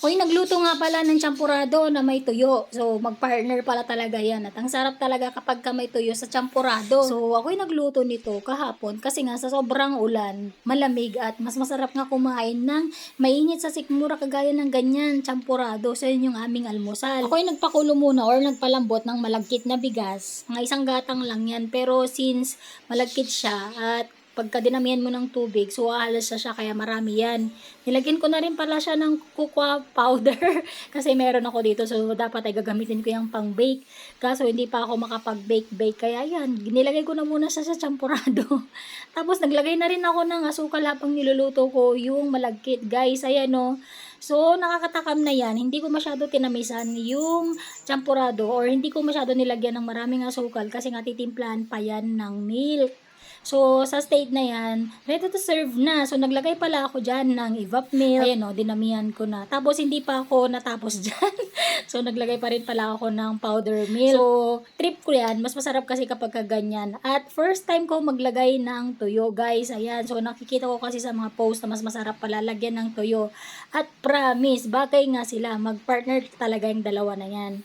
Uy, nagluto nga pala ng champurado na may tuyo. So, mag-partner pala talaga yan. At ang sarap talaga kapag ka may tuyo sa champurado. So, ako'y nagluto nito kahapon kasi nga sa sobrang ulan, malamig at mas masarap nga kumain ng mainit sa sikmura kagaya ng ganyan, champurado. So, yun yung aming almusal. Ako'y nagpakulo muna or nagpalambot ng malagkit na bigas. Mga isang gatang lang yan. Pero since malagkit siya at pagka dinamihan mo ng tubig, so aalas siya kaya marami yan. Nilagyan ko na rin pala siya ng cocoa powder kasi meron ako dito, so dapat ay gagamitin ko yung pang bake. Kaso hindi pa ako makapag-bake kaya yan, nilagay ko na muna siya sa champurado. Tapos naglagay na rin ako ng asukal habang niluluto ko yung malagkit, guys. Ayan o. So, nakakatakam na yan. Hindi ko masyado tinamisan yung champurado or hindi ko masyado nilagyan ng maraming asukal kasi nga titimplahan pa yan ng milk. So, sa state na yan, ready to serve na. So, naglagay pala ako dyan ng evap milk. Ayan o, dinamihan ko na. Tapos, hindi pa ako natapos dyan. So, naglagay pa rin pala ako ng powder milk. So, trip ko yan. Mas masarap kasi kapag ganyan. At first time ko maglagay ng tuyo, guys. Ayan. So, nakikita ko kasi sa mga post na mas masarap pala lagyan ng tuyo. At promise, bagay nga sila. Mag-partner talaga yung dalawa na yan.